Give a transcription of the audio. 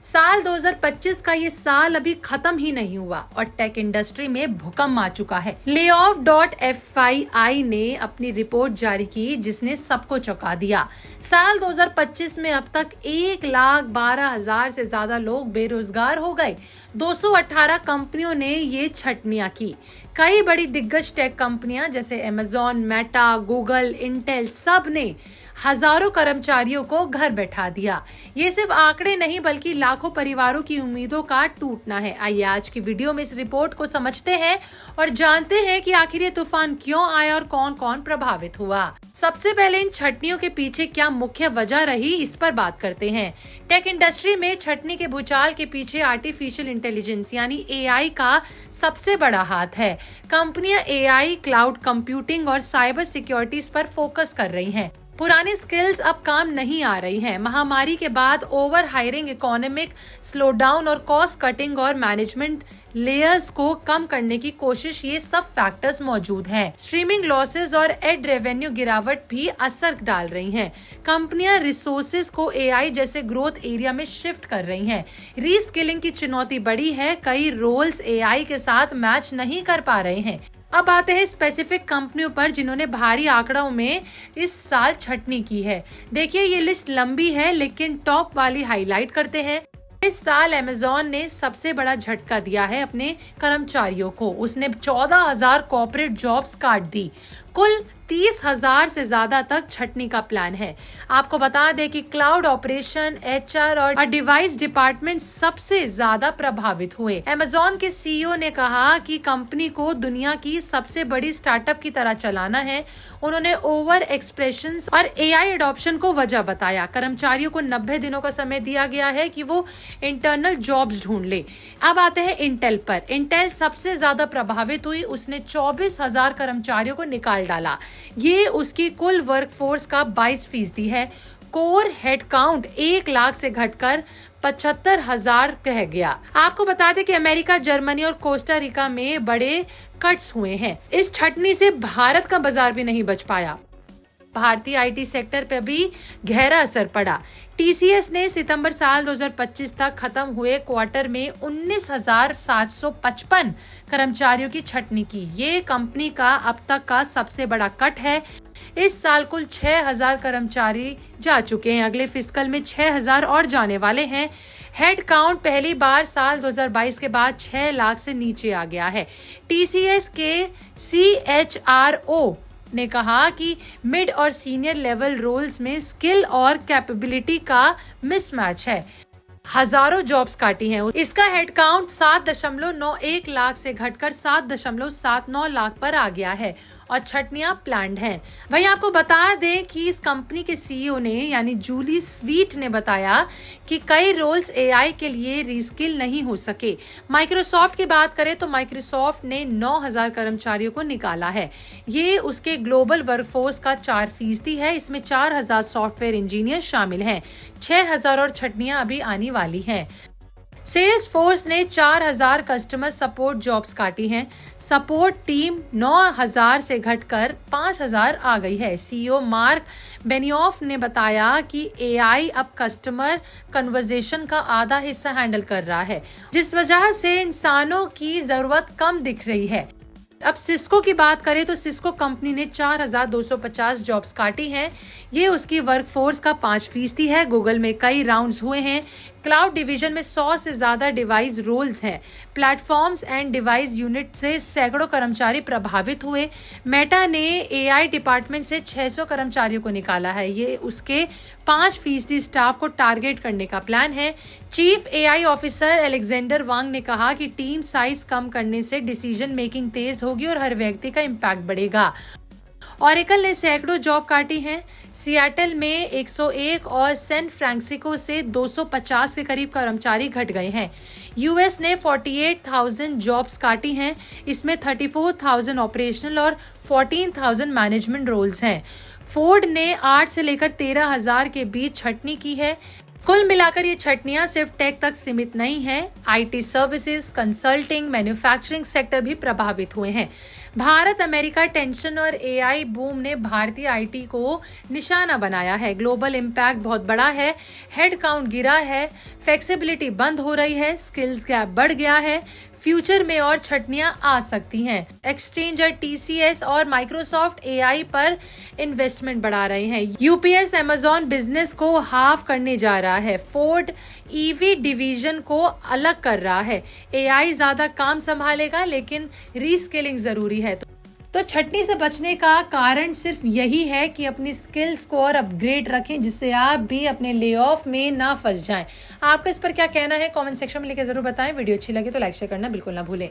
साल 2025 का ये साल अभी खत्म ही नहीं हुआ और टेक इंडस्ट्री में भूकंप आ चुका है। layoff.fyi ने अपनी रिपोर्ट जारी की जिसने सबको चौंका दिया। साल 2025 में अब तक 1,12,000 से ज्यादा लोग बेरोजगार हो गए। 218 कंपनियों ने ये छटनियां की। कई बड़ी दिग्गज टेक कंपनियां जैसे अमेजॉन, मेटा, गूगल, इंटेल सब ने हजारों कर्मचारियों को घर बैठा दिया। ये सिर्फ आंकड़े नहीं बल्कि लाखों परिवारों की उम्मीदों का टूटना है। आइए आज की वीडियो में इस रिपोर्ट को समझते हैं और जानते हैं कि आखिर ये तूफान क्यों आया और कौन कौन प्रभावित हुआ। सबसे पहले इन छटनियों के पीछे क्या मुख्य वजह रही, इस पर बात करते हैं। टेक इंडस्ट्री में छटनी के भूचाल के पीछे आर्टिफिशियल इंटेलिजेंस यानी एआई का सबसे बड़ा हाथ है। कंपनियां एआई, क्लाउड कंप्यूटिंग और साइबर सिक्योरिटीज पर फोकस कर रही हैं। पुरानी स्किल्स अब काम नहीं आ रही हैं। महामारी के बाद ओवर हायरिंग, इकोनॉमिक स्लोडाउन और कॉस्ट कटिंग और मैनेजमेंट लेयर्स को कम करने की कोशिश, ये सब फैक्टर्स मौजूद हैं। स्ट्रीमिंग लॉसेस और एड रेवेन्यू गिरावट भी असर डाल रही हैं। कंपनियां रिसोर्सेज को एआई जैसे ग्रोथ एरिया में शिफ्ट कर रही हैं। रीस्किलिंग की चुनौती बड़ी है। कई रोल्स एआई के साथ मैच नहीं कर पा रहे हैं। अब आते हैं स्पेसिफिक कंपनियों पर जिन्होंने भारी आंकड़ों में इस साल छटनी की है। देखिए ये लिस्ट लंबी है लेकिन टॉप वाली हाईलाइट करते हैं। इस साल अमेजॉन ने सबसे बड़ा झटका दिया है अपने कर्मचारियों को। उसने 14,000 कॉर्पोरेट जॉब्स काट दी। कुल 30,000 से ज्यादा तक छटनी का प्लान है। आपको बता दें कि क्लाउड ऑपरेशन, एचआर और डिवाइस डिपार्टमेंट सबसे ज्यादा प्रभावित हुए। अमेजॉन के सीईओ ने कहा कि कंपनी को दुनिया की सबसे बड़ी स्टार्टअप की तरह चलाना है। उन्होंने ओवर एक्सप्रेशंस और एआई एडॉप्शन को वजह बताया। कर्मचारियों को 90 दिनों का समय दिया गया है कि वो इंटरनल जॉब्स ढूंढ ले। अब आते हैं इंटेल पर। इंटेल सबसे ज्यादा प्रभावित हुई। उसने 24,000 कर्मचारियों को निकाल डाला। ये उसकी कुल वर्कफोर्स का 22% है। कोर हेडकाउंट 1 लाख से घटकर 75,000 रह गया। आपको बता दें कि अमेरिका, जर्मनी और कोस्टा रिका में बड़े कट्स हुए हैं। इस छटनी से भारत का बाजार भी नहीं बच पाया। भारतीय आईटी सेक्टर पर भी गहरा असर पड़ा। टीसीएस ने सितंबर साल 2025 तक खत्म हुए क्वार्टर में 19,755 कर्मचारियों की छटनी की। ये कंपनी का अब तक का सबसे बड़ा कट है। इस साल कुल 6,000 कर्मचारी जा चुके हैं। अगले फिस्कल में 6,000 और जाने वाले हैं। हेड काउंट पहली बार साल 2022 के बाद 6 लाख से नीचे आ गया है। टीसीएस के CHRO ने कहा कि मिड और सीनियर लेवल रोल्स में स्किल और कैपेबिलिटी का मिसमैच है। हजारों जॉब्स काटी हैं। इसका हेडकाउंट 7.91 लाख से घटकर 7.79 लाख पर आ गया है और छटनियां प्लान्ड हैं। वहीं आपको बता दें कि इस कंपनी के सीईओ ने यानी जूली स्वीट ने बताया कि कई रोल्स एआई के लिए रीस्किल नहीं हो सके। माइक्रोसॉफ्ट की बात करें तो माइक्रोसॉफ्ट ने 9,000 कर्मचारियों को निकाला है। ये उसके ग्लोबल वर्कफोर्स का 4% है। इसमें 4,000 सॉफ्टवेयर इंजीनियर शामिल हैं। 6,000 और छटनियां अभी आने वाली हैं। सेल्स फोर्स ने 4,000 कस्टमर सपोर्ट जॉब्स काटी हैं। सपोर्ट टीम 9,000 से घटकर 5,000 आ गई है। सीईओ मार्क बेनियोफ ने बताया कि एआई अब कस्टमर कन्वर्सेशन का आधा हिस्सा हैंडल कर रहा है, जिस वजह से इंसानों की जरूरत कम दिख रही है। अब सिस्को की बात करें तो सिस्को कंपनी ने 4,250 जॉब्स काटी हैं। ये उसकी वर्कफोर्स का 5% है। गूगल में कई राउंड्स हुए हैं। क्लाउड डिवीजन में 100 से ज्यादा डिवाइस रोल्स हैं। प्लेटफॉर्म्स एंड डिवाइस यूनिट से सैकड़ों कर्मचारी प्रभावित हुए। मेटा ने एआई डिपार्टमेंट से 600 कर्मचारियों को निकाला है। ये उसके 5% स्टाफ को टारगेट करने का प्लान है। चीफ एआई ऑफिसर एलेक्जेंडर वांग ने कहा कि टीम साइज कम करने से डिसीजन मेकिंग तेज होगी और हर व्यक्ति का इम्पैक्ट बढ़ेगा। ऑरेकल ने सैकड़ों जॉब काटी हैं। सियाटल में 101 और सैन फ्रांसिस्को से 250 के करीब कर्मचारी घट गए हैं। यूएस ने 48,000 जॉब्स काटी हैं। इसमें 34,000 ऑपरेशनल और 14,000 मैनेजमेंट रोल्स हैं। फोर्ड ने 8 से लेकर 13,000 के बीच छटनी की है। कुल मिलाकर ये छटनियां सिर्फ टेक तक सीमित नहीं है, IT services, consulting, manufacturing sector भी प्रभावित हुए हैं। भारत अमेरिका टेंशन और एआई बूम ने भारतीय आईटी को निशाना बनाया है। ग्लोबल इम्पैक्ट बहुत बड़ा है, हेड काउंट गिरा है, फ्लेक्सिबिलिटी बंद हो रही है, स्किल्स गैप बढ़ गया है। फ्यूचर में और छटनियां आ सकती हैं। एक्सचेंजर टीसीएस और माइक्रोसॉफ्ट एआई पर इन्वेस्टमेंट बढ़ा रहे हैं। यूपीएस अमेजॉन बिजनेस को हाफ करने जा रहा है। फोर्ड ईवी डिवीजन को अलग कर रहा है। एआई ज्यादा काम संभालेगा, लेकिन रीस्किलिंग जरूरी है। तो छटनी से बचने का कारण सिर्फ यही है कि अपनी स्किल्स को और अपग्रेड रखें, जिससे आप भी अपने ले ऑफ में ना फंस जाएं। आपका इस पर क्या कहना है कमेंट सेक्शन में लिखकर जरूर बताएं। वीडियो अच्छी लगे तो लाइक शेयर करना बिल्कुल ना भूलें।